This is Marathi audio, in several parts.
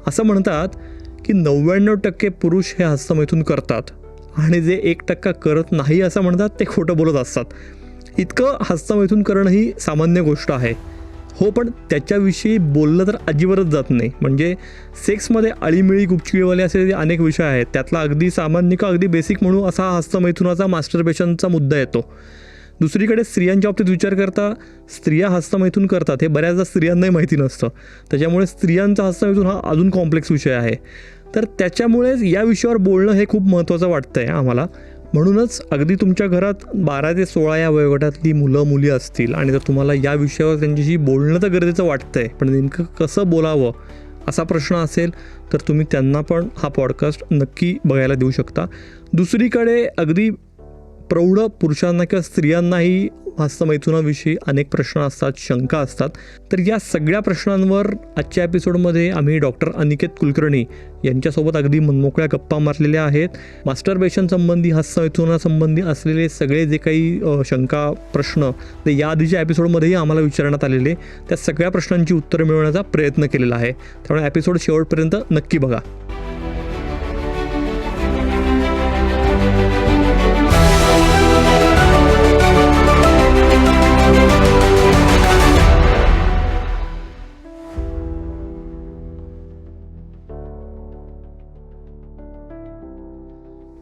असं म्हणतात की 99% पुरुष हे हस्तमैथून करतात आणि जे 1% करत नाही असं म्हणतात ते खोटं बोलत असतात. इतकं हस्तमैथून करणं ही सामान्य गोष्ट आहे. हो, पण त्याच्याविषयी बोललं तर अजिबातच जात नाही. म्हणजे सेक्समध्ये अळीमिळी गुपचिळीवाले असे अनेक विषय आहेत, त्यातला अगदी सामान्य का अगदी बेसिक म्हणू असा हस्तमैथुनाचा मास्टरबेशनचा मुद्दा येतो. दुसरीकडे स्त्रियांच्या बाबतीत विचार करता स्त्रिया हस्तमैथून करतात हे बऱ्याचदा स्त्रियांनाही माहिती नसतं. त्याच्यामुळे स्त्रियांचा हस्तमैथून हा अजून कॉम्प्लेक्स विषय आहे. तर त्याच्यामुळेच या विषयावर बोलणं हे खूप महत्त्वाचं वाटतं आहे आम्हाला. म्हणूनच अगदी तुमच्या घरात 12 ते 16 या वयोगटातली मुलं मुली असतील आणि जर तुम्हाला या विषयावर त्यांच्याशी बोलणं तर गरजेचं वाटतं आहे, पण नेमकं कसं बोलावं असा प्रश्न असेल तर तुम्ही त्यांना पण हा पॉडकास्ट नक्की बघायला देऊ शकता. दुसरीकडे अगदी प्रौढ पुरुषांना किंवा स्त्रियांनाही हस्तमैथुनाविषयी अनेक प्रश्न असतात, शंका असतात. तर या सगळ्या प्रश्नांवर आजच्या एपिसोडमध्ये आम्ही डॉक्टर अनिकेत कुलकर्णी यांच्यासोबत अगदी मनमोकळ्या गप्पा मारलेल्या आहेत. मास्टरबेशन संबंधी, हस्तमैथुनासंबंधी असलेले सगळे जे काही शंका, प्रश्न ते या आधीच्या एपिसोडमध्येही आम्हाला विचारण्यात आलेले, त्या सगळ्या प्रश्नांची उत्तरं मिळवण्याचा प्रयत्न केलेला आहे. त्यामुळे एपिसोड शेवटपर्यंत नक्की बघा.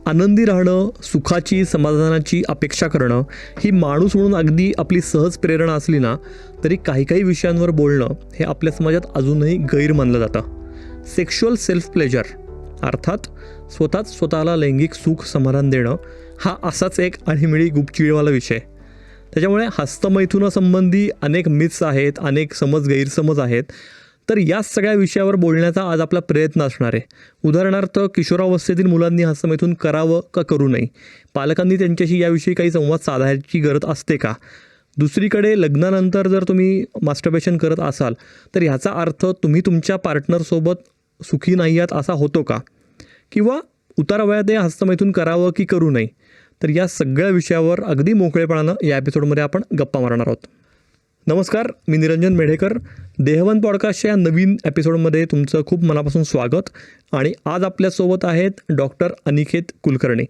आनंदी राहणं, सुखाची, समाधानाची अपेक्षा करणं ही माणूस म्हणून अगदी आपली सहज प्रेरणा असली ना तरी काही काही विषयांवर बोलणं हे आपल्या समाजात अजूनही गैर मानलं जातं. सेक्शुअल सेल्फ प्लेजर अर्थात स्वतःला लैंगिक सुख समाधान देणं हा असाच एक अळीमिळी गुपचिळीवाला विषय. त्याच्यामुळे हस्तमैथुनासंबंधी अनेक मिथ्स आहेत, अनेक गैरसमज आहेत. तर या सगळ्या विषयावर बोलण्याचा आज आपला प्रयत्न असणार आहे. उदाहरणार्थ, किशोरावस्थेतील मुलांनी हस्तमैथून करावं का करू नये, पालकांनी त्यांच्याशी याविषयी काही संवाद साधायची गरज असते का. दुसरीकडे, लग्नानंतर जर तुम्ही मास्टरबेशन करत असाल तर ह्याचा अर्थ तुम्ही तुमच्या पार्टनरसोबत सुखी नाही आहात असा होतो का, किंवा उतारवयात हे हस्तमैथून करावं की करू नये. तर या सगळ्या विषयावर अगदी मोकळेपणानं या एपिसोडमध्ये आपण गप्पा मारणार आहोत. नमस्कार, मी निरंजन मेढेकर. देहवन पॉडकास्टच्या या नवीन एपिसोडमध्ये तुमचं खूप मनापासून स्वागत. आणि आज आपल्यासोबत आहेत डॉक्टर अनिकेत कुलकर्णी.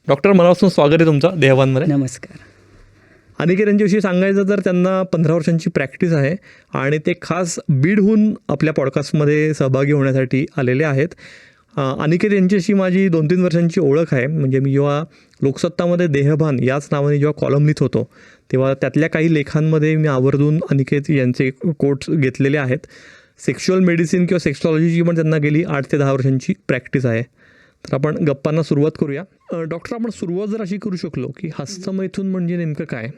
डॉक्टर, मनापासून स्वागत आहे तुमचं देहवनमध्ये. नमस्कार. अनिकेत यांच्याविषयी सांगायचं तर त्यांना 15 वर्षांची प्रॅक्टिस आहे आणि ते खास बीडहून आपल्या पॉडकास्टमध्ये सहभागी होण्यासाठी आलेले आहेत. अनिकेत यांच्याशी माझी 2-3 वर्षांची ओळख आहे. म्हणजे मी जेव्हा लोकसत्तामध्ये देहभान याच नावाने जेव्हा कॉलम लिहित होतो तेव्हा त्यातल्या काही लेखांमध्ये मी आवर्जून अनिकेत यांचे कोट्स घेतलेले आहेत. सेक्शुअल मेडिसिन किंवा सेक्सॉलॉजीची पण त्यांना गेली 8 ते 10 वर्षांची प्रॅक्टिस आहे. तर आपण गप्पांना सुरुवात करूया. डॉक्टर, आपण सुरुवात जर अशी करू शकलो की हस्तमैथून म्हणजे नेमकं काय,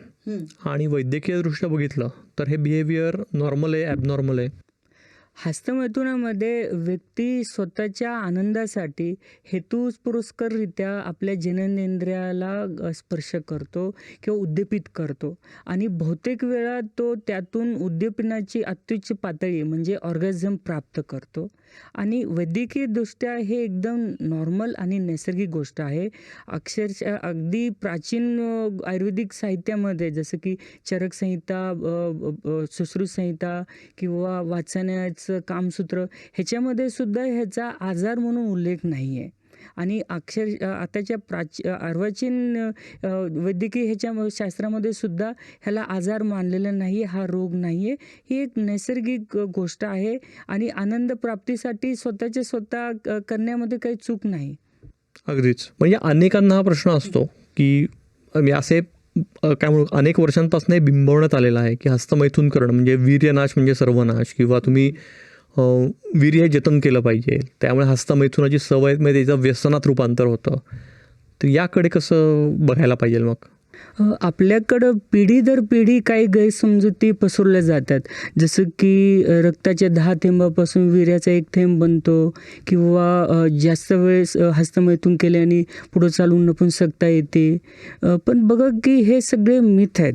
आणि वैद्यकीयदृष्ट्या बघितलं तर हे बिहेवियर नॉर्मल आहे, ॲबनॉर्मल आहे? हस्तमैथुनामध्ये व्यक्ती स्वतःच्या आनंदासाठी हेतुपुरस्सररित्या आपल्या जननेंद्रियाला स्पर्श करतो किंवा उद्दीपित करतो आणि बहुतेक वेळा तो त्यातून उद्दीपनाची अत्युच्च पातळी म्हणजे ऑर्गॅझम प्राप्त करतो. आणि वैद्यकीयदृष्ट्या हे एकदम नॉर्मल आणि नैसर्गिक गोष्ट आहे. अक्षरशः अगदी प्राचीन आयुर्वेदिक साहित्यामध्ये जसं की चरकसंहिता, सुश्रुतसंहिता किंवा वाचनाचं कामसूत्र ह्याच्यामध्ये सुद्धा ह्याचा आजार म्हणून उल्लेख नाही आहे. आणि आताच्या अर्वाचीन वैद्यकीय ह्याच्या शास्त्रामध्ये सुद्धा ह्याला आजार मानलेला नाही आहे, हा रोग नाही आहे. ही एक नैसर्गिक गोष्ट आहे आणि आनंद प्राप्तीसाठी स्वतः करण्यामध्ये काही चूक नाही. अगदीच. म्हणजे अनेकांना हा प्रश्न असतो की मी असे काय म्हणू, अनेक वर्षांपासून हे बिंबवण्यात आलेलं आहे की हस्तमैथून करणं म्हणजे वीर्यनाश म्हणजे सर्वनाश, किंवा तुम्ही वीर्य जतन केलं पाहिजे, त्यामुळे हस्तमैथुनाची सवय म्हणजे त्याचं व्यसनात रूपांतर होतं. तर याकडे कसं बघायला पाहिजे मग? आपल्याकडं पिढी दर पिढी काही गैरसमजुती पसरवल्या जातात. जसं की रक्ताच्या 10 थेंबापासून वीर्याचा 1 थेंब बनतो, किंवा जास्त वेळेस हस्तमैथून केल्याने पुढं चालून नपुंसकता येते. पण बघा की हे सगळे मिथ आहेत.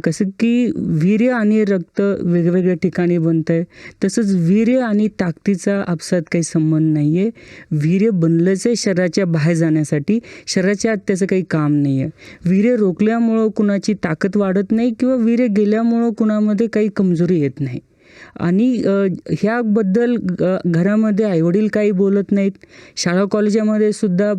कसं की वीर्य आणि रक्त वेगवेगळ्या ठिकाणी बनतं आहे, तसंच वीर्य आणि ताकदीचा आपसात काही संबंध नाही आहे. वीर्य बनलंच आहे शरीराच्या बाहेर जाण्यासाठी, शरीराच्या आत त्याचं काही काम नाही आहे. वीर्य रोखल्यामुळं कुणाची ताकद वाढत नाही किंवा वीर्य गेल्यामुळं कुणामध्ये काही कमजोरी येत नाही. आणि ह्याबद्दल घरामध्ये आईवडील काही बोलत नाहीत. शाळा कॉलेजामध्ये सुद्धा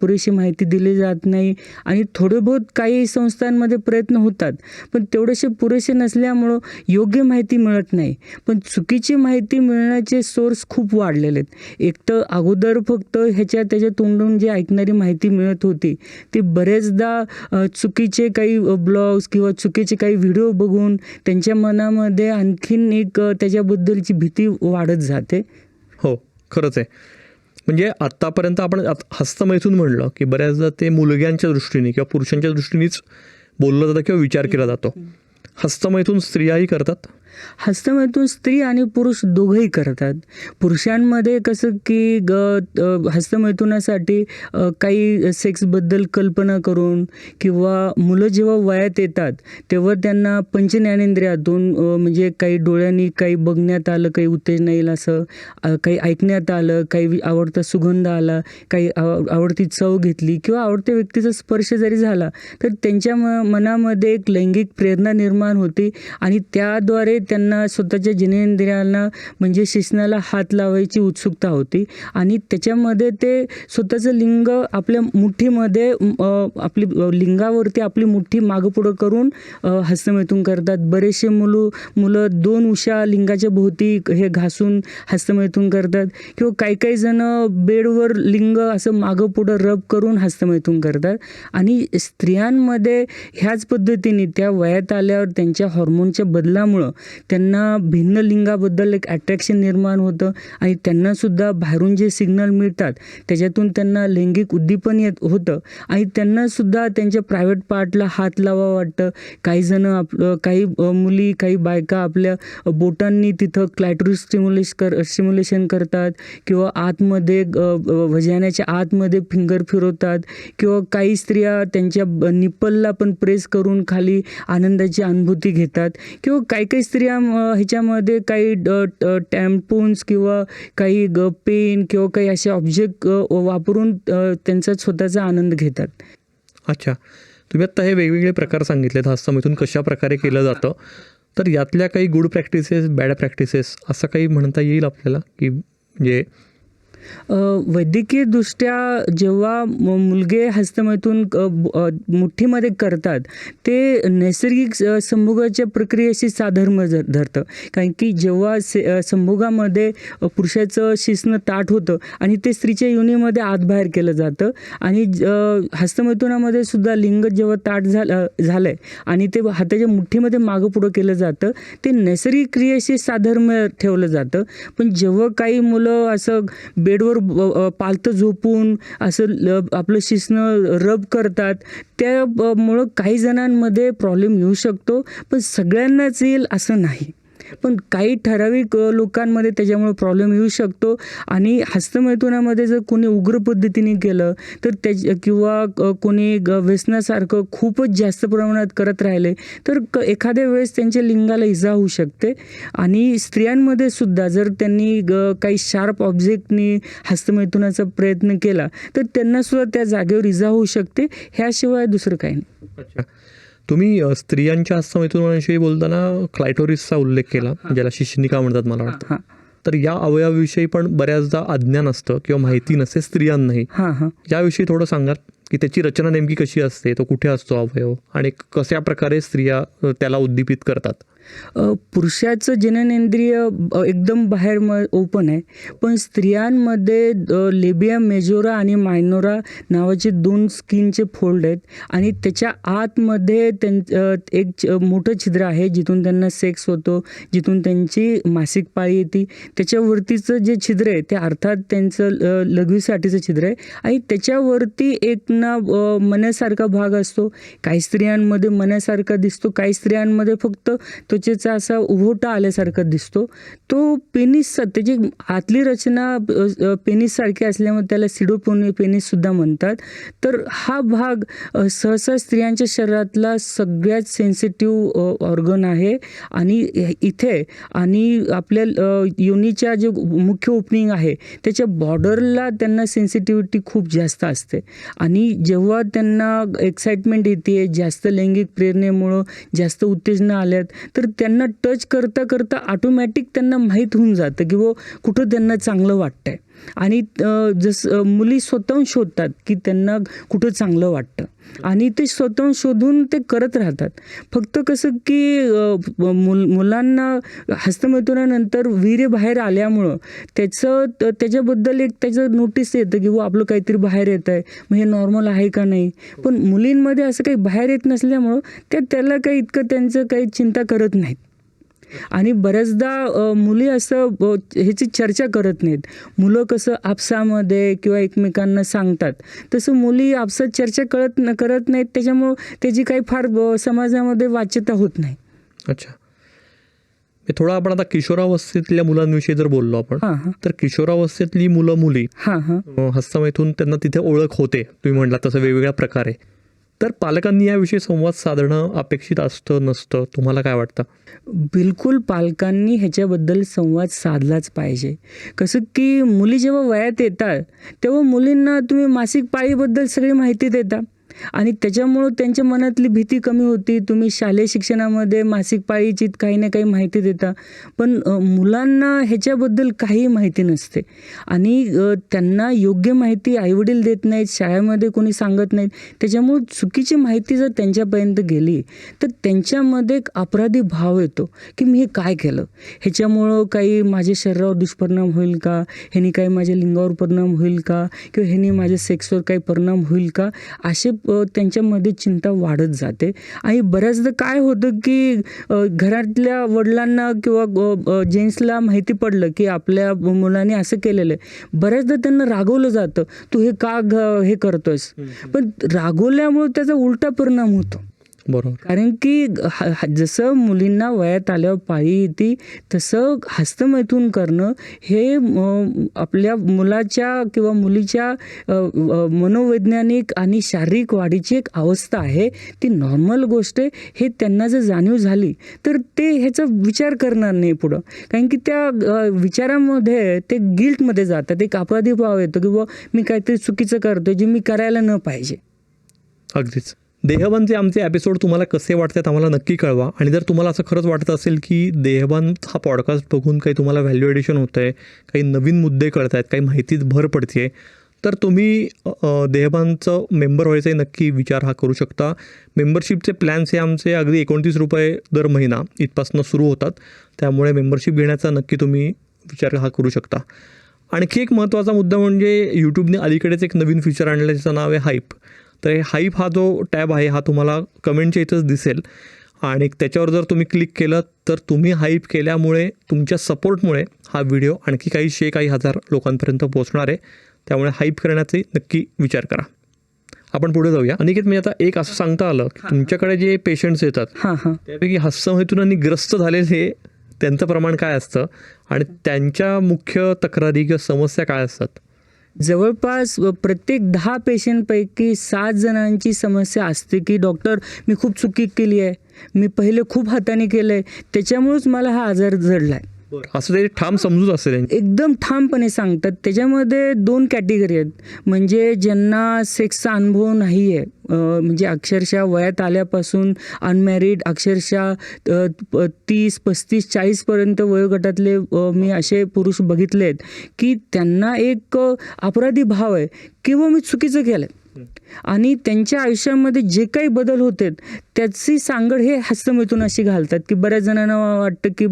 पुरेशी माहिती दिली जात नाही आणि थोडे बहुत काही संस्थांमध्ये प्रयत्न होतात, पण तेवढेसे पुरेसे नसल्यामुळं योग्य माहिती मिळत नाही. पण चुकीची माहिती मिळण्याचे सोर्स खूप वाढलेले आहेत. एक तर अगोदर फक्त त्याच्या तोंडून जे ऐकणारी माहिती मिळत होती ती बरेचदा चुकीचे काही ब्लॉग्स किंवा चुकीचे काही व्हिडिओ बघून त्यांच्या मनामध्ये आणखीन एक त्याच्याबद्दलची भीती वाढत जाते. हो, खरंच आहे. म्हणजे आत्तापर्यंत आपण हस्तमैथून म्हणलं की बऱ्याचदा ते मुलग्यांच्या दृष्टीने किंवा पुरुषांच्या दृष्टीनेच बोललं जातं किंवा विचार केला जातो. हस्तमैथून स्त्रियाही करतात. हस्तमैथून स्त्री आणि पुरुष दोघंही करतात. पुरुषांमध्ये कसं की हस्तमैथुनासाठी काही सेक्सबद्दल कल्पना करून किंवा मुलं जेव्हा वयात येतात तेव्हा त्यांना पंचज्ञानेंद्रियातून म्हणजे काही डोळ्यांनी काही बघण्यात आलं, काही उत्तेजना येईल असं, काही ऐकण्यात आलं, काही आवडता सुगंध आला, काही आवडती चव घेतली किंवा आवडत्या व्यक्तीचा स्पर्श जरी झाला तर त्यांच्या मनामध्ये एक लैंगिक प्रेरणा निर्माण होते आणि त्याद्वारे त्यांना स्वतःच्या जननेंद्रियांना म्हणजे शिश्नाला हात लावायची उत्सुकता होती आणि त्याच्यामध्ये ते स्वतःचं लिंग आपल्या मुठीमध्ये आपली लिंगावरती आपली मुठ्ठी मागं पुढं करून हस्तमैथून करतात. बरेचसे मुलं 2 उशा लिंगाच्या भोवती हे घासून हस्तमैथून करतात किंवा काही जण बेडवर लिंग असं मागं पुढं रब करून हस्तमैथून करतात. आणि स्त्रियांमध्ये ह्याच पद्धतीने त्या वयात आल्यावर त्यांच्या हॉर्मोनच्या बदलामुळं त्यांना भिन्न लिंगाबद्दल एक अट्रॅक्शन निर्माण होतं आणि त्यांनासुद्धा बाहेरून जे सिग्नल मिळतात त्याच्यातून त्यांना लैंगिक उद्दीपन येत होतं आणि त्यांनासुद्धा त्यांच्या प्रायव्हेट पार्टला हात लावा वाटतं. काही जण काही मुली काही बायका आपल्या बोटांनी तिथं क्लायटोरिस स्टिम्युलेशन करतात किंवा आतमध्ये वजाण्याच्या आतमध्ये फिंगर फिरवतात किंवा काही स्त्रिया त्यांच्या निप्पलला पण प्रेस करून खाली आनंदाची अनुभूती घेतात किंवा काही स्त्रिया ह्याच्यामध्ये काही टॅम्पून्स किंवा काही पेन किंवा काही असे ऑब्जेक्ट वापरून त्यांचा स्वतःचा आनंद घेतात. अच्छा, तुम्ही आत्ता हे वेगवेगळे प्रकार सांगितलेत हस्तमैथून कशा प्रकारे केलं जातं, तर यातल्या काही गुड प्रॅक्टिसेस, बॅड प्रॅक्टिसेस असं काही म्हणता येईल आपल्याला की म्हणजे वैद्यकीय दृष्ट्या जेव्हा मुलगे हस्तमैथून मुठ्ठीमध्ये करतात ते नैसर्गिक संभोगाच्या प्रक्रियेशी साधर्म्य धरतं. कारण की जेव्हा संभोगामध्ये पुरुषाचं शिश्न ताठ होतं आणि ते स्त्रीच्या योनीमध्ये आतबाहेर केलं जातं आणि हस्तमैथुनामध्ये सुद्धा लिंग जेव्हा ताठ झालं आहे आणि ते हाताच्या मुठ्ठीमध्ये मागं पुढं केलं जातं ते नैसर्गिक क्रियेशी साधर्म्य ठेवलं जातं. पण जेव्हा काही मुलं असं बेडवर पालतं झोपून असं आपलं शिश्न रब करतात त्यामुळं काही जणांमध्ये प्रॉब्लेम येऊ शकतो, पण सगळ्यांनाच येईल असं नाही. पण काही ठराविक लोकांमध्ये त्याच्यामुळे प्रॉब्लेम येऊ शकतो आणि हस्तमैथुनामध्ये जर कोणी उग्र पद्धतीने केलं तर किंवा कोणी व्यसनासारखं खूपच जास्त प्रमाणात करत राहिले तर एखाद्या वेळेस त्यांच्या लिंगाला इजा होऊ शकते. आणि स्त्रियांमध्ये सुद्धा जर त्यांनी काही शार्प ऑब्जेक्टनी हस्तमैथुनाचा प्रयत्न केला तर त्यांना सुद्धा त्या जागेवर इजा होऊ शकते. ह्याशिवाय दुसरं काही नाही. अच्छा, तुम्ही स्त्रियांच्या हस्तमैथुनाविषयी बोलताना क्लायटोरिसचा उल्लेख केला, ज्याला शिश्निका म्हणतात मला वाटतं. तर या अवयवाविषयी पण बऱ्याचदा अज्ञान असतं किंवा माहिती नसते स्त्रियांनाही. याविषयी थोडं सांगाल की त्याची रचना नेमकी कशी असते, तो कुठे असतो अवयव आणि कशा प्रकारे स्त्रिया त्याला उद्दीपित करतात? पुरुषाचं जननेंद्रिय एकदम बाहेर ओपन आहे, पण स्त्रियांमध्ये लेबिया मेजोरा आणि मायनोरा नावाचे 2 स्किनचे फोल्ड आहेत आणि त्याच्या आतमध्ये एक मोठं छिद्र आहे जिथून त्यांना सेक्स होतो, जिथून त्यांची मासिक पाळी येते. त्याच्यावरतीचं जे छिद्र आहे ते अर्थात त्यांचं लघवीसाठीचं छिद्र आहे आणि त्याच्यावरती एक मण्यासारखा भाग असतो. काही स्त्रियांमध्ये मण्यासारखा दिसतो, काही स्त्रियांमध्ये फक्त त्वचेचा असा उभोटा आल्यासारखा दिसतो. तो पेनिसचा त्याची आतली रचना पेनिससारखी असल्यामुळे त्याला सिडो पेनिससुद्धा म्हणतात. तर हा भाग सहसा स्त्रियांच्या शरीरातला सगळ्यात सेन्सिटिव्ह ऑर्गन आहे आणि इथे आणि आपल्या योनीच्या जे मुख्य ओपनिंग आहे त्याच्या बॉर्डरला त्यांना सेन्सिटिव्हिटी खूप जास्त असते आणि जेव्हा त्यांना एक्साइटमेंट येते, जास्त लैंगिक प्रेरणेमुळं जास्त उत्तेजना आल्यात तर तर त्यांना टच करता करता ऑटोमॅटिक त्यांना माहीत होऊन जातं की वो कुठं त्यांना चांगलं वाटतंय. आणि जसं मुली स्वतःहून शोधतात की त्यांना कुठं चांगलं वाटतं आणि ते स्वतःहून शोधून ते करत राहतात. फक्त कसं की मुलांना हस्तमैथुनानंतर वीर्य बाहेर आल्यामुळं त्याच्याबद्दल एक त्याचं नोटीस येतं की आपलं काहीतरी बाहेर येतं आहे, मग हे नॉर्मल आहे का नाही. पण मुलींमध्ये असं काही बाहेर येत नसल्यामुळं त्याला काही इतकं त्यांचं काही चिंता करत नाहीत. आणि बऱ्याचदा मुली असं ह्याची चर्चा करत नाहीत. मुलं कसं आपसामध्ये किंवा एकमेकांना सांगतात, तसं मुली आपसात चर्चा करत नाहीत. त्याच्यामुळं त्याची काही फार समाजामध्ये वाच्यता होत नाही. अच्छा, थोडं आपण आता किशोरावस्थेतल्या मुलांविषयी जर बोललो आपण, तर किशोरावस्थेतली मुलं मुली हस्तमैथून त्यांना तिथे ओळख होते, तुम्ही म्हटला तसं वेगवेगळ्या प्रकारे. तर पालकांनी याविषयी संवाद साधणं अपेक्षित असतं नसतं, तुम्हाला काय वाटतं? बिलकुल पालकांनी ह्याच्याबद्दल संवाद साधलाच पाहिजे. कसं की मुली जेव्हा वयात येतात तेव्हा मुलींना तुम्ही मासिक पाळीबद्दल सगळी माहिती देता आणि त्याच्यामुळं त्यांच्या मनातली भीती कमी होती. तुम्ही शालेय शिक्षणामध्ये मासिक पाळीची काही ना काही माहिती देता, पण मुलांना ह्याच्याबद्दल काही माहिती नसते आणि त्यांना योग्य माहिती आईवडील देत नाहीत, शाळेमध्ये कोणी सांगत नाहीत. त्याच्यामुळं चुकीची माहिती जर त्यांच्यापर्यंत गेली तर त्यांच्यामध्ये एक अपराधी भाव येतो की मी हे काय केलं, ह्याच्यामुळं काही माझ्या शरीरावर दुष्परिणाम होईल का, ह्यानी काही माझ्या लिंगावर परिणाम होईल का, किंवा ह्यानी माझ्या सेक्सवर काही परिणाम होईल का, असे त्यांच्यामध्ये चिंता वाढत जाते. आणि बऱ्याचदा काय होतं की घरातल्या वडिलांना किंवा जेंट्सला माहिती पडलं की आपल्या मुलाने असं केलेलं आहे, बऱ्याचदा त्यांना रागवलं जातं, तू हे का हे करतोयस. पण रागवल्यामुळे त्याचा उलटा परिणाम होतो. बरोबर. कारण की जसं मुलींना वयात आल्यावर पाळी येते तसं हस्तमैथून करणं हे आपल्या मुलाच्या किंवा मुलीच्या मनोवैज्ञानिक आणि शारीरिक वाढीची एक अवस्था आहे. ती नॉर्मल गोष्ट आहे. हे त्यांना जर जाणीव झाली तर ते ह्याचा विचार करणार नाही पुढं. कारण की त्या विचारामध्ये ते गिल्टमध्ये जातात, एक अपराधी भाव येतो की बुवा मी काहीतरी चुकीचं करतो जे मी करायला न पाहिजे. अगदीच. देहबानचे आमचे एपिसोड तुम्हाला कसे वाटतात आम्हाला नक्की कळवा. आणि जर तुम्हाला असं खरंच वाटत असेल की देहबान हा पॉडकास्ट बघून काही तुम्हाला व्हॅल्यू ॲडिशन होतं आहे, काही नवीन मुद्दे कळत आहेत, काही माहितीत भर पडते आहे, तर तुम्ही देहबानचं मेंबर व्हायचाही नक्की विचार हा करू शकता. मेंबरशिपचे प्लॅन्स हे आमचे अगदी 29 रुपये दर महिना इथपासून सुरू होतात. त्यामुळे मेंबरशिप घेण्याचा नक्की तुम्ही विचार हा करू शकता. आणखी एक महत्त्वाचा मुद्दा म्हणजे यूट्यूबने अलीकडेच एक नवीन फीचर आणलं, ज्याचं नाव आहे हाईप. तर हे हाईप हा जो टॅब आहे हा तुम्हाला कमेंटच्या इथंच दिसेल आणि त्याच्यावर जर तुम्ही क्लिक केलं तर तुम्ही हाईप केल्यामुळे तुमच्या सपोर्टमुळे हा व्हिडिओ आणखी काही हजार लोकांपर्यंत पोहोचणार आहे. त्यामुळे हाईप करण्याचे नक्की विचार करा. आपण पुढे जाऊया. अनिकेत, मी आता एक असं सांगता आलं की तुमच्याकडे जे पेशंट्स येतात त्यापैकी हस्तमैथुनांनी ग्रस्त झालेले त्यांचं प्रमाण काय असतं आणि त्यांच्या मुख्य तक्रारी किंवा समस्या काय असतात? जवळपास प्रत्येक 10 पेशंटपैकी 7 जणांची समस्या असते की डॉक्टर मी खूप चुकी केली आहे, मी पहिले खूप हाताने केलं आहे, त्याच्यामुळेच मला हा आजार जडला आहे. असं ते ठाम समजूत असेल, एकदम ठामपणे सांगतात. त्याच्यामध्ये 2 कॅटेगरी आहेत. म्हणजे ज्यांना सेक्सचा अनुभव नाही आहे, म्हणजे अक्षरशः वयात आल्यापासून अनमॅरिड, अक्षरशः 30, 35, 40पर्यंत वयोगटातले मी असे पुरुष बघितले आहेत की त्यांना एक अपराधी भाव आहे किंवा मी चुकीचं केलं आहे आणि त्यांच्या आयुष्यामध्ये जे काही बदल होते त्याची सांगड हे हस्तमैथुनाशी घालतात. की बऱ्याच जणांना वाटतं की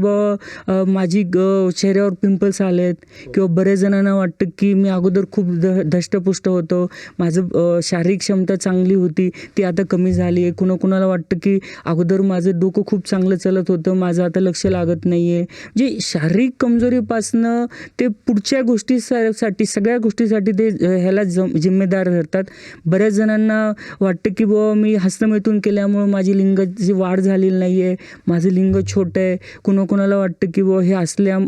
माझी चेहऱ्यावर पिंपल्स आलेत, किंवा बऱ्याच जणांना वाटतं की मी अगोदर खूप धष्टपुष्ट होतो, माझं शारीरिक क्षमता चांगली होती ती आता कमी झाली आहे. कुणाला वाटतं की अगोदर माझं डोकं खूप चांगलं चालत होतं, माझं आता लक्ष लागत नाही आहे. म्हणजे शारीरिक कमजोरीपासनं ते पुढच्या गोष्टीसाठी, सगळ्या गोष्टीसाठी ते ह्याला जिम्मेदार धरतात. बऱ्याच जणांना वाटतं की मी हस्तमैथून केल्यामुळं माझी लिंगाची वाढ झालेली नाही आहे, माझं लिंग छोटं आहे. कुणाला वाटतं की हे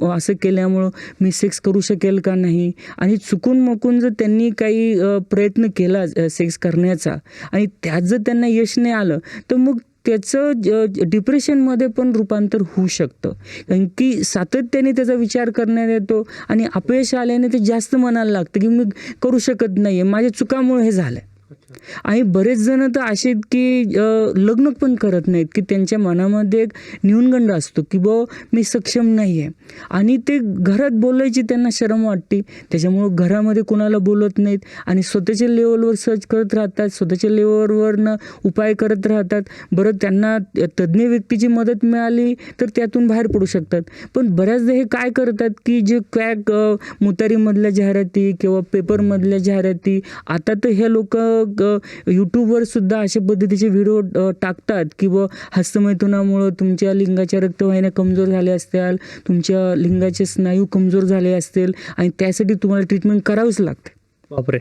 असं केल्यामुळं मी सेक्स करू शकेल का नाही. आणि चुकून जर त्यांनी काही प्रयत्न केला सेक्स करण्याचा आणि त्यात जर त्यांना यश नाही आलं तर मग त्याचं डिप्रेशनमध्ये पण रूपांतर होऊ शकतं. कारण की सातत्याने त्याचा विचार करण्यात येतो आणि अपयश आल्याने ते जास्त मनाला लागतं की मी करू शकत नाही आहे, माझ्या चुकामुळे हे झालं आहे. आणि बरेच जण तर असे आहेत की लग्न पण करत नाहीत, की त्यांच्या मनामध्ये एक न्यूनगंड असतो की मी सक्षम नाही आहे, आणि ते घरात बोलायची त्यांना शरम वाटते. त्याच्यामुळं घरामध्ये कोणाला बोलत नाहीत आणि स्वतःच्या लेवलवर सर्च करत राहतात, स्वतःच्या लेवलवरनं उपाय करत राहतात. बरं, त्यांना तज्ज्ञ व्यक्तीची मदत मिळाली तर त्यातून बाहेर पडू शकतात. पण बऱ्याचदा हे काय करतात की जे क्वॅक मुतारीमधल्या जाहिराती किंवा पेपरमधल्या जाहिराती, आता तर हे लोक यूट्यूबवर सुद्धा अशा पद्धतीचे व्हिडिओ टाकतात की हस्तमैथुनामुळं तुमच्या लिंगाच्या रक्तवाहिन्या कमजोर झाल्या असतील, तुमच्या लिंगाचे स्नायू कमजोर झाले असतील आणि त्यासाठी तुम्हाला ट्रीटमेंट करावीच लागते. बापरे.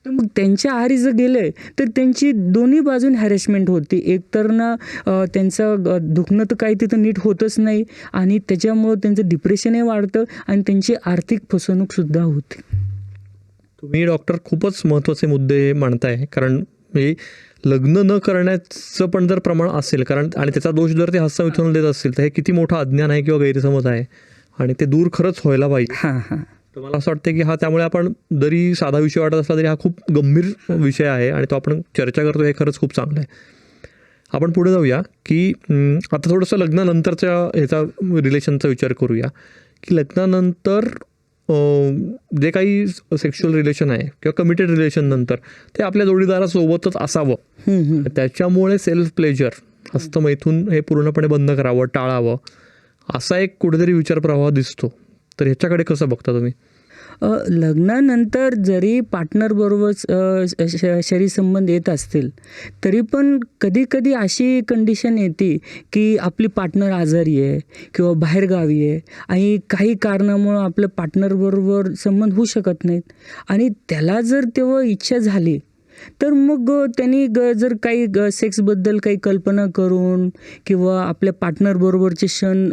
तर मग त्यांच्या आहारी जर गेले तर त्यांची दोन्ही बाजून हॅरेसमेंट होते. एक तर ना त्यांचं दुखणं तर काही तिथं नीट होतच नाही, आणि त्याच्यामुळं त्यांचं डिप्रेशनही वाढतं आणि त्यांची आर्थिक फसवणूकसुद्धा होते. तुम्ही डॉक्टर खूपच महत्त्वाचे मुद्दे मांडताय, कारण म्हणजे लग्न न करण्याचं पण जर प्रमाण असेल, कारण आणि त्याचा दोष जर ते हस्तमैथुनाला देत असतील तर हे किती मोठं अज्ञान आहे किंवा गैरसमज आहे, आणि ते दूर खरंच व्हायला पाहिजे. तर मला असं वाटतं की त्यामुळे आपण जरी साधा विषय वाटत असला तरी हा खूप गंभीर विषय आहे आणि तो आपण चर्चा करतो, हे खरंच खूप चांगलं आहे. आपण पुढे जाऊया की आता थोडंसं लग्नानंतरच्या ह्याचा रिलेशनचा विचार करूया की लग्नानंतर जे काही सेक्शुअल रिलेशन आहे किंवा कमिटेड रिलेशन नंतर ते आपल्या जोडीदारासोबतच असावं. त्याच्यामुळे सेल्फ प्लेजर, हस्तमैथून हे पूर्णपणे बंद करावं, टाळावं, असा एक कुठेतरी विचार प्रवाह दिसतो. तर ह्याच्याकडे कसं बघता तुम्ही? लग्नानंतर जरी पार्टनरबरोबर शरीर संबंध येत असतील तरी पण कधी कधी अशी कंडिशन येते की आपली पार्टनर आजारी आहे किंवा बाहेरगावी आहे आणि काही कारणामुळं आपलं पार्टनरबरोबर संबंध होऊ शकत नाहीत, आणि त्याला जर तेव्हा इच्छा झाली तर मग त्यांनी जर काही सेक्सबद्दल काही कल्पना करून किंवा आपल्या पार्टनरबरोबरचे क्षण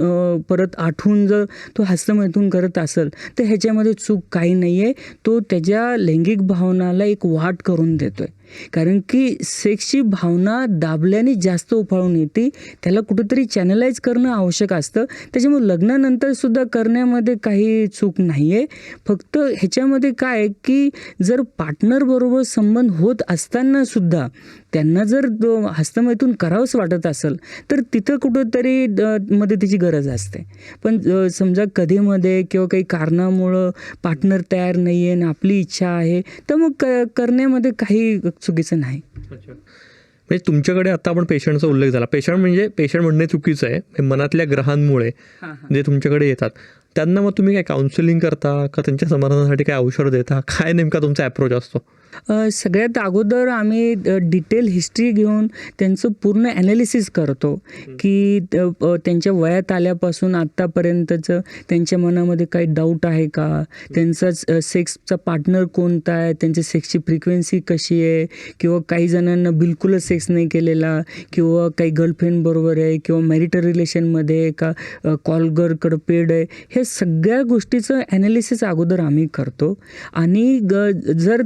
परत आठवून जर तो हस्तमैथून करत असेल तर ह्याच्यामध्ये चूक काही नाही आहे. तो त्याच्या लैंगिक भावनाला एक वाट करून देतो आहे, कारण की सेक्सची भावना दाबल्याने जास्त उफाळून येते, त्याला कुठंतरी चॅनलाइज करणं आवश्यक असतं. त्याच्यामुळे लग्नानंतर सुद्धा करण्यामध्ये काही चूक नाही आहे. फक्त ह्याच्यामध्ये काय आहे की जर पार्टनरबरोबर संबंध होत असताना सुद्धा त्यांना जर हस्तमैथून करावंच वाटत असेल तर तिथं कुठंतरी मदतीची गरज असते. पण समजा कधीमध्ये किंवा काही कारणामुळं पार्टनर तयार नाही आहे आणि आपली इच्छा आहे तर मग करण्यामध्ये काही चुकीचं नाही. म्हणजे तुमच्याकडे आता आपण पेशंटचा उल्लेख झाला, पेशंट म्हणणे चुकीचं आहे, मनातल्या ग्रहांमुळे जे तुमच्याकडे येतात त्यांना मग तुम्ही काय काउन्सिलिंग करता का, त्यांच्या समाधानासाठी काय औषध देता, काय नेमका तुमचा अप्रोच असतो? सगळ्यात अगोदर आम्ही डिटेल हिस्ट्री घेऊन त्यांचं पूर्ण ॲनालिसिस करतो की त्यांच्या वयात आल्यापासून आत्तापर्यंतचं त्यांच्या मनामध्ये काही डाऊट आहे का, त्यांचा सेक्सचा पार्टनर कोणता आहे, त्यांची सेक्सची फ्रिक्वेन्सी कशी आहे, किंवा काही जणांना बिलकुलच सेक्स नाही केलेला किंवा काही गर्लफ्रेंड बरोबर आहे किंवा मॅरिटल रिलेशनमध्ये आहे का, कॉलगरकडं पेड आहे, हे सगळ्या गोष्टीचं ॲनालिसिस अगोदर आम्ही करतो. आणि जर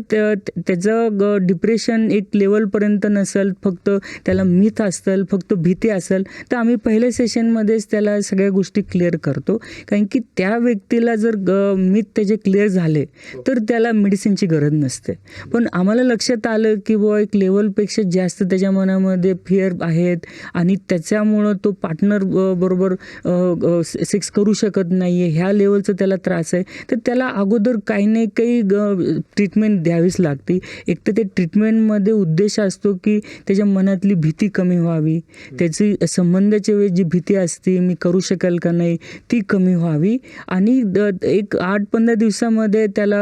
त्याचं डिप्रेशन एक लेवलपर्यंत नसेल, फक्त त्याला मिथ असेल, फक्त भीती असेल, तर आम्ही पहिल्या सेशनमध्येच त्याला सगळ्या गोष्टी क्लिअर करतो. कारण की त्या व्यक्तीला जर मिथ त्याचे क्लिअर झाले तर त्याला मेडिसिनची गरज नसते. पण आम्हाला लक्षात आलं की एक लेवलपेक्षा जास्त त्याच्या मनामध्ये फिअर आहेत आणि त्याच्यामुळं तो पार्टनर बरोबर सेक्स करू शकत नाही आहे, ह्या लेवलचं त्याला त्रास आहे, तर त्याला अगोदर काही नाही काही ट्रीटमेंट द्यावीच लागते. एक तर ते ट्रीटमेंटमध्ये उद्देश असतो की त्याच्या मनातली भीती कमी व्हावी, त्याची संबंधाच्या वेळी जी भीती असते मी करू शकेल का नाही ती कमी व्हावी, आणि एक 8-15 दिवसामध्ये त्याला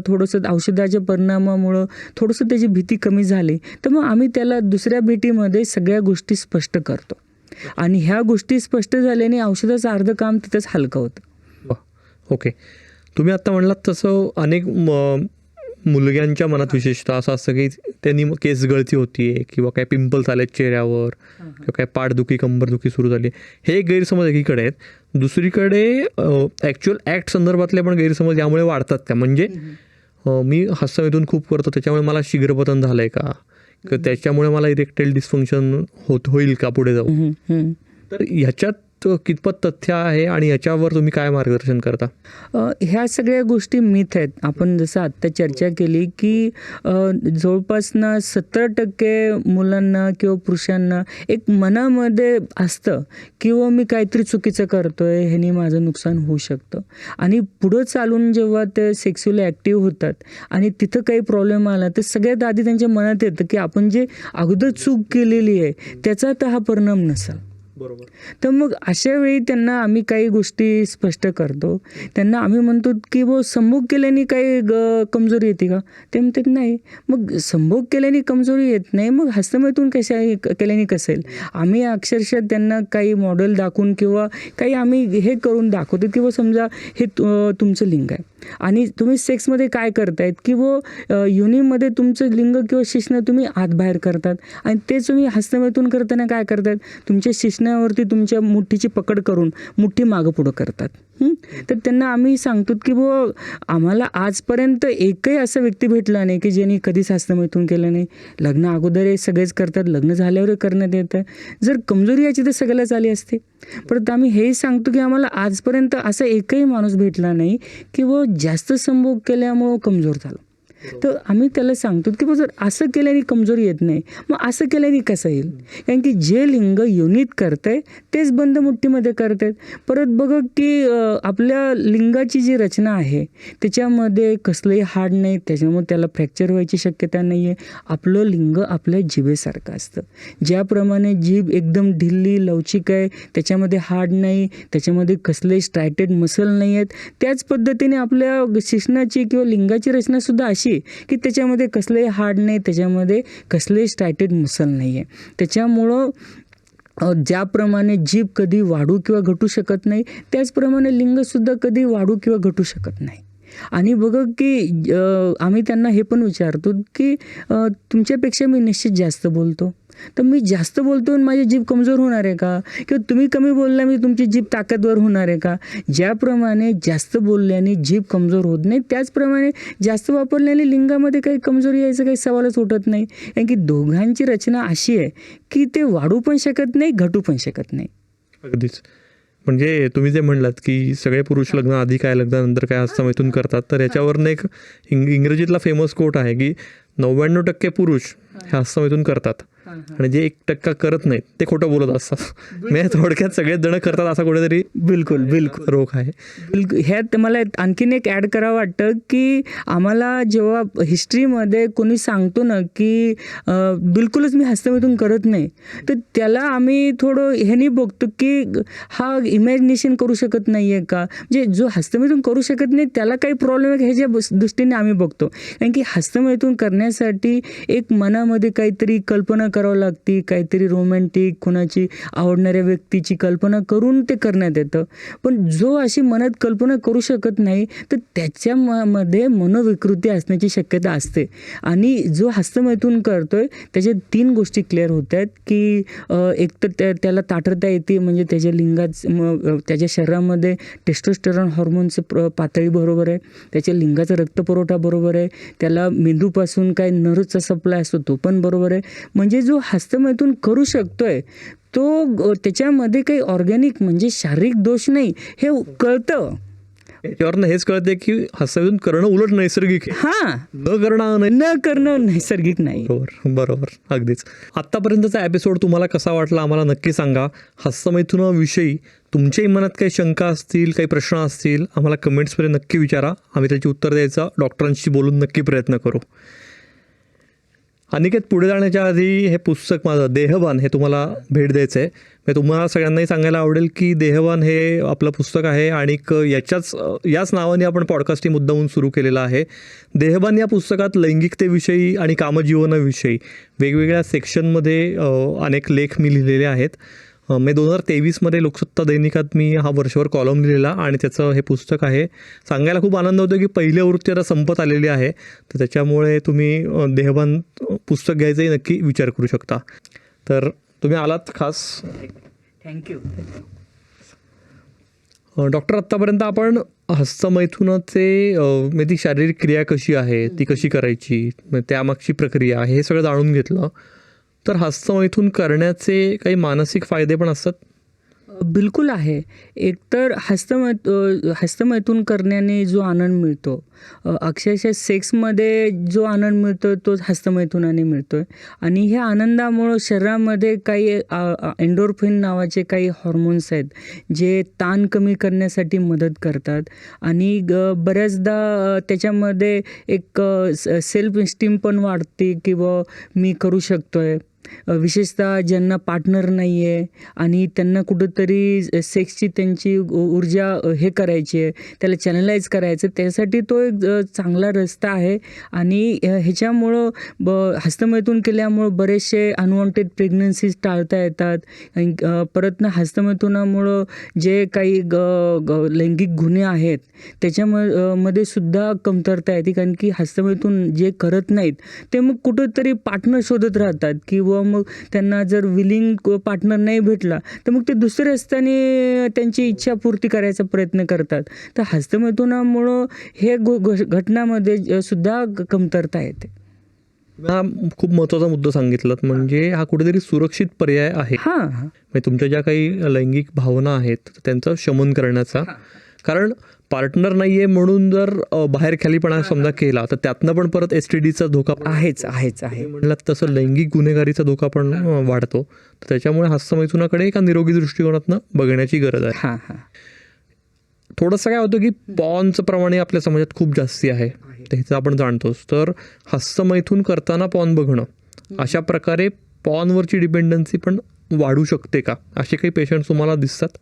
थोडंसं औषधाच्या परिणामामुळं थोडंसं त्याची भीती कमी झाली तर मग आम्ही त्याला दुसऱ्या भेटीमध्ये सगळ्या गोष्टी स्पष्ट करतो, आणि ह्या गोष्टी स्पष्ट झाल्याने औषधाचं अर्धं काम तिथंच हलकं होतं. ओके. तुम्ही आत्ता म्हणलात तसं अनेक मुलग्यांच्या मनात विशेषतः असं असतं की त्यांनी केस गळती होतीये किंवा काय पिंपल्स आले चेहऱ्यावर किंवा काय पाठदुखी कंबरदुखी सुरू झाली, हे गैरसमज एकीकडे आहेत. दुसरीकडे ॲक्च्युअल ॲक्ट संदर्भातले पण गैरसमज यामुळे वाढतात का? म्हणजे मी हस्तमैथून खूप करतो त्याच्यामुळे मला शीघ्रपतन झालंय का, त्याच्यामुळे मला इरेक्टाईल डिस्फंक्शन होईल का पुढे जाऊन? तर ह्याच्यात कितपत तथ्य आहे आणि याच्यावर तुम्ही काय मार्गदर्शन करता? ह्या सगळ्या गोष्टी मिथ आहेत. आपण जसं आत्ता चर्चा केली की जवळपासनं 70% मुलांना किंवा पुरुषांना एक मनामध्ये असतं किंवा मी काहीतरी चुकीचं करतोय, ह्यानी माझं नुकसान होऊ शकतं. आणि पुढं चालून जेव्हा ते सेक्स्युअली ॲक्टिव्ह होतात आणि तिथं काही प्रॉब्लेम आला तर सगळ्यात आधी त्यांच्या मनात येतं की आपण जे अगोदर चूक केलेली आहे त्याचा तर हा परिणाम नसावा. बरोबर. तर मग अशा वेळी त्यांना आम्ही काही गोष्टी स्पष्ट करतो. त्यांना आम्ही म्हणतो की संभोग केल्याने काही कमजोरी येते का? ते म्हणतात नाही. मग संभोग केल्याने कमजोरी येत नाही, मग हस्तमैथून केल्याने कसं येईल? आम्ही अक्षरशः त्यांना काही मॉडेल दाखवून किंवा काही आम्ही हे करून दाखवतो की समजा हे तुमचं लिंग आहे आणि तुम्ही सेक्समध्ये काय करतायत की योनीमध्ये तुमचं लिंग किंवा शिश्न तुम्ही आत बाहेर करतात आणि ते तुम्ही हस्तमैथून करताना काय करतात? तुमच्या शिश्नावरती तुमच्या मुठीची पकड करून मुठ्ठी मागं पुढं करतात. तर त्यांना आम्ही सांगतो की आम्हाला आजपर्यंत एकही असा व्यक्ती भेटला नाही की ज्यांनी कधीच हस्तमैथून केलं नाही. लग्न अगोदर हे सगळेच करतात, लग्न झाल्यावर करण्यात येतं. जर कमजोरी याची तर सगळ्यालाच आली असते. परत आम्ही हेही सांगतो की आम्हाला आजपर्यंत असा एकही माणूस भेटला नाही की जास्त संभोग केल्यामुळं कमजोर झाला. तर आम्ही त्याला सांगतो की जर असं केल्याने कमजोरी येत नाही, मग असं केल्याने कसं येईल? कारण की जे लिंग योनीत करतंय तेच बंद मुठ्ठीमध्ये करतायत. परत बघा की आपल्या लिंगाची जी रचना आहे त्याच्यामध्ये कसलंही हाड नाही, त्याच्यामुळे त्याला फ्रॅक्चर व्हायची शक्यता नाही आहे. आपलं लिंग आपल्या जिभेसारखं असतं. ज्याप्रमाणे जीभ एकदम ढिल्ली लवचिक आहे, त्याच्यामध्ये हाड नाही, त्याच्यामध्ये कसलेही स्ट्रायटेड मसल नाही आहेत, त्याच पद्धतीने आपल्या शिश्नाची किंवा लिंगाची रचनासुद्धा अशी की त्याच्यामध्ये कसलेही हाड नाही, त्याच्यामध्ये कसलेही स्ट्रायटेड मसल नाही आहे. त्याच्यामुळं ज्याप्रमाणे जीभ कधी वाढू किंवा घटू शकत नाही, त्याचप्रमाणे लिंगसुद्धा कधी वाढू किंवा घटू शकत नाही. आणि बघा की आम्ही त्यांना हे पण विचारतो की तुमच्यापेक्षा मी निश्चित जास्त बोलतो, तर मी जास्त बोलतो आणि माझी जीभ कमजोर होणार आहे का? किंवा तुम्ही कमी बोलला मी तुमची जीभ ताकदवर होणार आहे का? ज्याप्रमाणे जास्त बोलल्याने जीभ कमजोर होत नाही, त्याचप्रमाणे जास्त वापरल्याने लिंगामध्ये काही कमजोरी यायचं काही सवालच उठत नाही. कारण की दोघांची रचना अशी आहे की ते वाढू पण शकत नाही, घटू पण शकत नाही. अगदीच. म्हणजे तुम्ही जे म्हणलात की सगळे पुरुष लग्न आधी काय लग्नानंतर काय हस्तमैथून करतात, तर याच्यावरनं एक इंग्रजीतला फेमस कोट आहे की 99% पुरुष हे हस्तमैथून करतात आणि जे 1% करत नाहीत ते खोटं बोलत असतात. म्हणजे थोडक्यात सगळेच जण करतात असा कुठेतरी बिलकुल बिलकुल रोग आहे. बिलकुल. ह्यात मला आणखीन एक ॲड करावं वाटतं की आम्हाला जेव्हा हिस्ट्रीमध्ये कोणी सांगतो ना की बिलकुलच मी हस्तमैथून करत नाही, तर त्याला आम्ही थोडं ह्यानी बघतो की हा इमॅजिनेशन करू शकत नाही आहे का? म्हणजे जो हस्तमैथून करू शकत नाही त्याला काही प्रॉब्लेम आहे ह्याच्या दृष्टीने आम्ही बघतो. कारण की हस्तमैथून करण्यासाठी एक मनामध्ये काहीतरी कल्पना करावं लागते, काहीतरी रोमॅन्टिक कोणाची आवडणाऱ्या व्यक्तीची कल्पना करून ते करण्यात येतं. पण जो अशी मनात कल्पना करू शकत नाही तर त्याच्यामध्ये मनोविकृती असण्याची शक्यता असते. आणि जो हस्तमैथून करतोय त्याच्या 3 गोष्टी क्लिअर होत आहेत की एक तर त्याला ताठरता येते, म्हणजे त्याच्या त्याच्या शरीरामध्ये टेस्टोस्टेरॉन हॉर्मोनचं पातळी बरोबर आहे, त्याच्या लिंगाचा रक्तपुरवठा बरोबर आहे, त्याला मेंदूपासून काय नर्वचा सप्लाय असतो तो पण बरोबर आहे. म्हणजे जो हस्तमैथून करू शकतोय तो त्याच्यामध्ये काही ऑर्गॅनिक म्हणजे शारीरिक दोष नाही हे कळतं. याच्यावरनं हेच कळते की हस्तमैथून करणं उलट नैसर्गिक आहे, हां, न करणं नैसर्गिक नाही. बरोबर. अगदीच. आत्तापर्यंतचा एपिसोड तुम्हाला कसा वाटला आम्हाला नक्की सांगा. हस्तमैथुनाविषयी तुमच्याही मनात काही शंका असतील, काही प्रश्न असतील, आम्हाला कमेंट्समध्ये नक्की विचारा. आम्ही त्याची उत्तर द्यायचा डॉक्टरांशी बोलून नक्की प्रयत्न करू. अनिकेत, पुढे जाण्याच्या आधी हे पुस्तक माझं देहबान हे तुम्हाला भेट द्यायचं आहे. मी तुम्हाला सगळ्यांनाही सांगायला आवडेल की देहबान हे आपलं पुस्तक आहे आणि याच नावाने आपण पॉडकास्ट ही मुद्दामून सुरू केलेला आहे. देहबान या पुस्तकात लैंगिकतेविषयी आणि कामजीवनाविषयी वेगवेगळ्या सेक्शनमध्ये अनेक लेख मी लिहिलेले आहेत. मे 2023 लोकसत्ता दैनिकात मी हा वर्षभर कॉलम लिहिलेला आणि त्याचं हे पुस्तक आहे. सांगायला खूप आनंद होतो की पहिली आवृत्ती आता संपत आलेली आहे, तर त्याच्यामुळे तुम्ही देहबान पुस्तक घ्यायचाही नक्की विचार करू शकता. तर तुम्ही आलात खास, थँक्यू. डॉक्टर. आत्तापर्यंत आपण हस्तमैथुनाचे म्हणजे ती शारीरिक क्रिया कशी आहे, ती कशी करायची, त्यामागची प्रक्रिया हे सगळं जाणून घेतलं. तर हस्तमैथून करण्याचे काही मानसिक फायदे पण असतात? बिलकुल आहे. एकतर हस्तमैथून करण्याने जो आनंद मिळतो, अक्षरशः सेक्समध्ये जो आनंद मिळतो तो हस्तमैथुनाने मिळतो आहे. आणि ह्या आनंदामुळं शरीरामध्ये काही एंडोर्फिन नावाचे काही हॉर्मोन्स आहेत, जे ताण कमी करण्यासाठी मदत करतात. आणि बऱ्याचदा त्याच्यामध्ये एक सेल्फ इस्टीम पण वाढते, की मी करू शकतो आहे. विशेषतः ज्यांना पार्टनर नाही आहे आणि त्यांना कुठंतरी सेक्सची त्यांची ऊर्जा हे करायची आहे, त्याला चॅनलाइज करायचं, त्यासाठी तो एक चांगला रस्ता आहे. आणि ह्याच्यामुळं हस्तमैथून केल्यामुळं बरेचसे अनवॉन्टेड प्रेग्नन्सीज टाळता येतात. आणि परत ना हस्तमैथुनामुळं जे काही लैंगिक गुन्हे आहेत मध्ये सुद्धा कमतरता येते. कारण की हस्तमैथून जे करत नाहीत ते मग कुठंतरी पार्टनर शोधत राहतात, किंवा मग त्यांना जर विलिंग पार्टनर नाही भेटला तर मग ते दुसऱ्या रस्त्याने त्यांची इच्छापूर्ती करायचा प्रयत्न करतात. तर हस्तमैथुनामुळं हे घटनामध्ये सुद्धा कमतरता येते. हा खूप महत्त्वाचा मुद्दा सांगितलात. म्हणजे हा कुठेतरी सुरक्षित पर्याय आहे. हां. म्हणजे तुमच्या ज्या काही लैंगिक भावना आहेत त्यांचं शमन करण्याचा. कारण पार्टनर नाही आहे म्हणून जर बाहेर खालीपणा समजा केला तर त्यातनं पण परत STDचा धोका आहेच म्हणलात तसं लैंगिक गुन्हेगारीचा धोका पण वाढतो. तर त्याच्यामुळे हस्तमैथुनाकडे एका निरोगी दृष्टिकोनातनं बघण्याची गरज आहे. हां. थोडंसं काय होतं की पॉर्नचं प्रमाण आपल्या समाजात खूप जास्ती आहे, तर ह्याचं आपण जाणतोच. तर हस्तमैथून करताना पॉर्न बघणं, अशा प्रकारे पॉर्नवरची डिपेंडन्सी पण वाढू शकते का? असे काही पेशंट्स तुम्हाला दिसतात?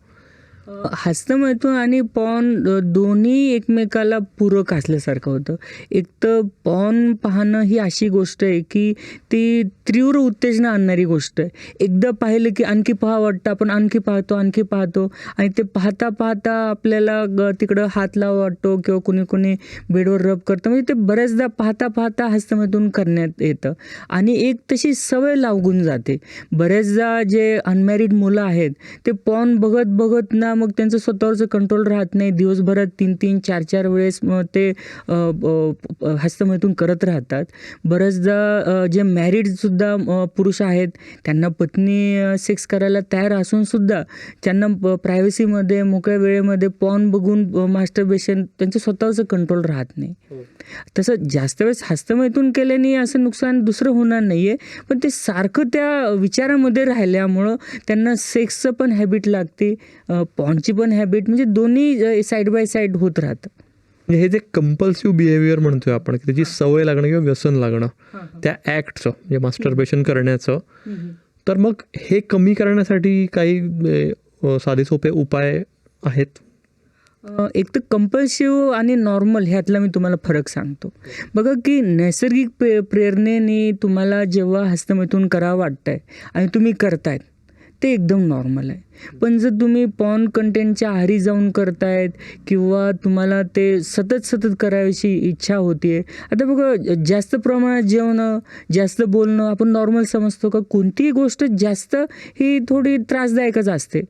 हस्तमैथून आणि पॉर्न दोन्ही एकमेकाला पूरक असल्यासारखं होतं. एक तर पॉर्न पाहणं ही अशी गोष्ट आहे की ती तीव्र उत्तेजना आणणारी गोष्ट आहे. एकदा पाहिलं की आणखी पाहावं वाटतं, आपण आणखी पाहतो आणि ते पाहता आपल्याला तिकडं हात लावा वाटतो, किंवा कुणी बेडवर रब करतं. म्हणजे ते बऱ्याचदा पाहता हस्तमैथून करण्यात येतं आणि एक तशी सवय लागून जाते. बऱ्याचदा जे अनमॅरिड मुलं आहेत ते पॉर्न बघत ना मग त्यांचं स्वतःवरचं कंट्रोल राहत नाही. दिवसभरात 3-3, 4-4 वेळेस मग ते हस्तमैथून करत राहतात. बऱ्याचदा जे मॅरिडसुद्धा पुरुष आहेत त्यांना पत्नी सेक्स करायला तयार असून सुद्धा त्यांना प्रायव्हसीमध्ये मोकळ्या वेळेमध्ये पॉर्न बघून मास्टरबेशन त्यांचं स्वतःवरचं कंट्रोल राहत नाही. तसं जास्त वेळेस हस्तमैथून केल्याने असं नुकसान दुसरं होणार नाही आहे, पण ते सारखं त्या विचारामध्ये राहिल्यामुळं त्यांना सेक्सचं पण हॅबिट लागते, पॉर्नची पण हॅबिट, म्हणजे दोन्ही साईड बाय साईड होत राहतं. म्हणजे हे जे कंपल्सिव्ह बिहेवियर म्हणतोय आपण, की त्याची सवय लागणं किंवा व्यसन लागणं त्या ॲक्टचं, म्हणजे मास्टरबेशन करण्याचं, तर मग हे कमी करण्यासाठी काही साधे सोपे उपाय आहेत? एक तर कंपल्सिव्ह आणि नॉर्मल ह्यातला मी तुम्हाला फरक सांगतो. बघा की नैसर्गिक प्रेरणेने तुम्हाला जेव्हा हस्तमैथून करावं वाटतंय आणि तुम्ही करतायत ते एकदम नॉर्मल आहे. पण जर तुम्ही पॉर्न कंटेंटच्या आहारी जाऊन करतायत किंवा तुम्हाला ते सतत करायची इच्छा होती आहे. आता बघा जास्त प्रमाणात जेवणं, जास्त बोलणं आपण नॉर्मल समजतो का? कोणतीही गोष्ट जास्त ही थोडी त्रासदायकच असते.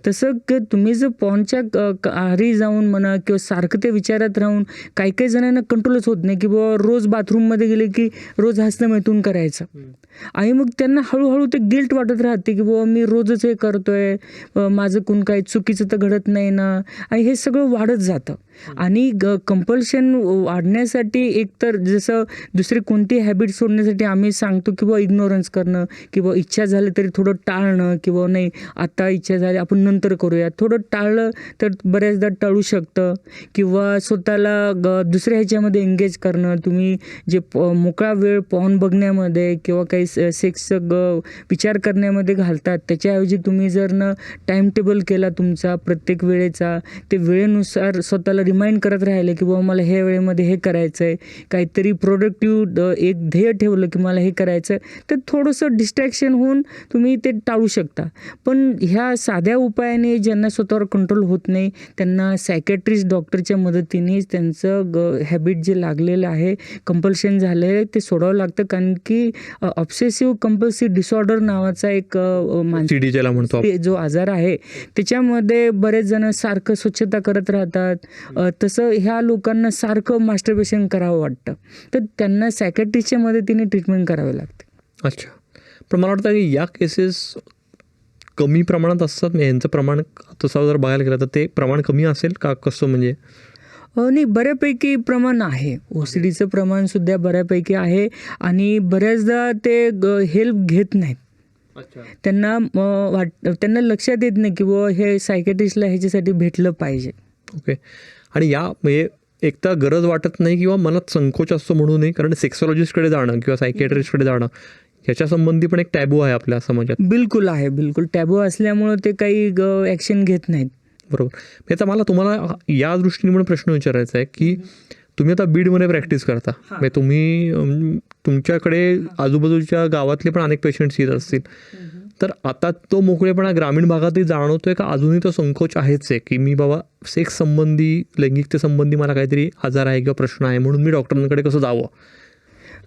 तसं तुम्ही जर पॉर्नच्या आहारी जाऊन म्हणा किंवा सारखं ते विचारात राहून काही जणांना कंट्रोलच होत नाही की बाबा रोज बाथरूममध्ये गेले की रोज हस्तमैथून करायचं आणि मग त्यांना हळूहळू ते गिल्ट वाटत राहते की बाबा मी रोजच हे करतोय, माझं कोण काही चुकीचं तर घडत नाही ना, आणि हे सगळं वाढत जातं. आणि कंपल्शन वाढण्यासाठी एकतर जसं दुसरी कोणती हॅबिट सोडण्यासाठी आम्ही सांगतो की बाबा इग्नोरन्स करणं, किंवा इच्छा झाली तरी थोडं टाळणं, किंवा नाही आता इच्छा झाली आपण नंतर करूया, थोडं टाळलं तर बऱ्याचदा टाळू शकतं. किंवा स्वतःला दुसऱ्या ह्याच्यामध्ये एंगेज करणं. तुम्ही जे मोकळा वेळ पॉर्न बघण्यामध्ये किंवा काही सेक्सचं विचार करण्यामध्ये घालतात त्याच्याऐवजी तुम्ही जर टाईम टेबल केला तुमचा प्रत्येक वेळेचा, ते वेळेनुसार स्वतःला रिमाइंड करत राहिले की बाबा मला हे वेळेमध्ये हे करायचं आहे, काहीतरी प्रोडक्टिव्ह एक ध्येय ठेवलं की मला हे करायचं आहे, तर थोडंसं डिस्ट्रॅक्शन होऊन तुम्ही ते टाळू शकता. पण ह्या साध्या उपायाने ज्यांना स्वतःवर कंट्रोल होत नाही त्यांना सायकॅट्रिस्ट डॉक्टरच्या मदतीने त्यांचं हॅबिट जे लागलेलं आहे, कंपल्शन झालं आहे ते सोडावं लागतं. कारण की ऑब्सेसिव्ह कंपल्सिव्ह डिसऑर्डर नावाचा एक CD ज्याला म्हणतो जो आजार आहे त्याच्यामध्ये बरेच जण सारखं स्वच्छता करत राहतात. तसं ह्या लोकांना सारखं मास्टरबेशन करावं वाटतं, तर त्यांना सायकॅट्रिस्टच्या मदतीने ट्रीटमेंट करावी लागते. अच्छा. पण मला वाटतं की या केसेस कमी प्रमाणात असतात, म्हणजे यांचं प्रमाण तसं जर बघायला गेलं तर ते प्रमाण कमी असेल का कसं म्हणजे? नाही, बऱ्यापैकी प्रमाण आहे. OCDचं प्रमाणसुद्धा बऱ्यापैकी आहे आणि बऱ्याचदा ते हेल्प घेत नाहीत. त्यांना त्यांना लक्षात येत नाही की बुवा हे सायकॅट्रिस्टला ह्याच्यासाठी भेटलं पाहिजे. ओके. आणि या म्हणजे एक तर गरज वाटत नाही किंवा मनात संकोच असतो म्हणून नाही, कारण सेक्सॉलॉजिस्टकडे जाणं किंवा सायकॅट्रिस्टकडे जाणं ह्याच्या संबंधी पण एक टॅबू आहे आपल्या समाजात. बिलकुल आहे, बिलकुल टॅबू असल्यामुळं ते काही ॲक्शन घेत नाहीत. बरोबर. आता मला तुम्हाला या दृष्टीने पण प्रश्न विचारायचा आहे की तुम्ही आता बीडमध्ये प्रॅक्टिस करता, म्हणजे तुम्ही तुमच्याकडे आजूबाजूच्या गावातले पण अनेक पेशंट्स येत असतील, तर आता तो मोकळेपणा ग्रामीण भागातही जाणवतोय का अजूनही तो संकोच आहेच आहे की मी बाबा सेक्स संबंधी, लैंगिकतेसंबंधी मला काहीतरी आजार आहे किंवा प्रश्न आहे म्हणून मी डॉक्टरांकडे कसं जावं?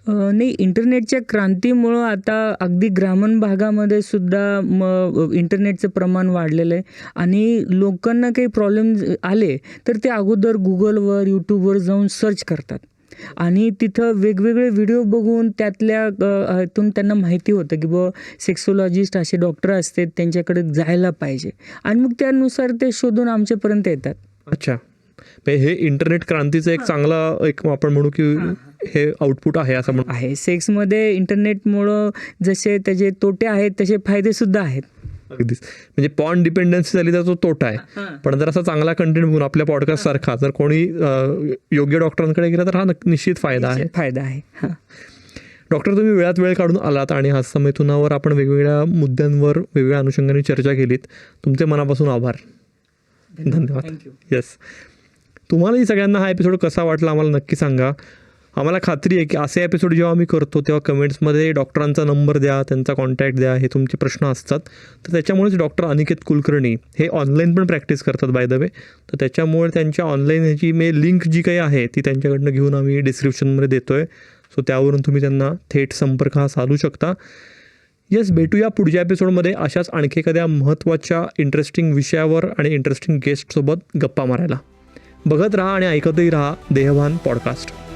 नाही, इंटरनेटच्या क्रांतीमुळं आता अगदी ग्रामीण भागामध्ये सुद्धा इंटरनेटचं प्रमाण वाढलेलं आहे आणि लोकांना काही प्रॉब्लेम आले तर ते अगोदर गुगलवर, यूट्यूबवर जाऊन सर्च करतात आणि तिथं वेगवेगळे व्हिडिओ बघून त्यातून त्यांना माहिती होतं की बुवा सेक्सोलॉजिस्ट असे डॉक्टर असतात, त्यांच्याकडे जायला पाहिजे आणि मग त्यानुसार ते शोधून आमच्यापर्यंत येतात. अच्छा. हे इंटरनेट क्रांतीचं एक चांगला एक आपण म्हणू की हे आउटपुट आहे असं म्हणून आहे. सेक्समध्ये इंटरनेटमुळं जसे त्याचे तोटे आहेत तसे फायदे सुद्धा आहेत. अगदीच. म्हणजे पॉर्न डिपेंडन्सी झाली तर तो तोटा आहे, पण जर असा चांगला कंटेंट बघून आपल्या पॉडकास्ट सारखा जर कोणी योग्य डॉक्टरांकडे गेला तर हा निश्चित फायदा आहे. डॉक्टर, तुम्ही वेळात वेळ काढून आलात आणि हस्तमैथुनावर आपण वेगवेगळ्या मुद्द्यांवर वेगवेगळ्या अनुषंगाने चर्चा केलीत. तुमचे मनापासून आभार. धन्यवाद. येस. तुम्हालाही सगळ्यांना हा एपिसोड कसा वाटला आम्हाला नक्की सांगा. आम्हाला खात्री आहे की असे एपिसोड जेव्हा आम्ही करतो तेव्हा कमेंट्समध्ये डॉक्टरांचा नंबर द्या, त्यांचा कॉन्टॅक्ट द्या, हे तुमचे प्रश्न असतात. तर त्याच्यामुळेच डॉक्टर अनिकेत कुलकर्णी हे ऑनलाईन पण प्रॅक्टिस करतात बाय द वे. तर त्याच्यामुळे त्यांच्या ऑनलाईन ह्याची लिंक जी काही आहे ती त्यांच्याकडनं घेऊन आम्ही डिस्क्रिप्शनमध्ये देतो आहे. सो त्यावरून तुम्ही त्यांना थेट संपर्क हा साधू शकता. येस, भेटूया पुढच्या एपिसोडमध्ये अशाच आणखी एखाद्या महत्त्वाच्या इंटरेस्टिंग विषयावर आणि इंटरेस्टिंग गेस्टसोबत गप्पा मारायला. बघत राहा आणि ऐकतही राहा देहभान पॉडकास्ट.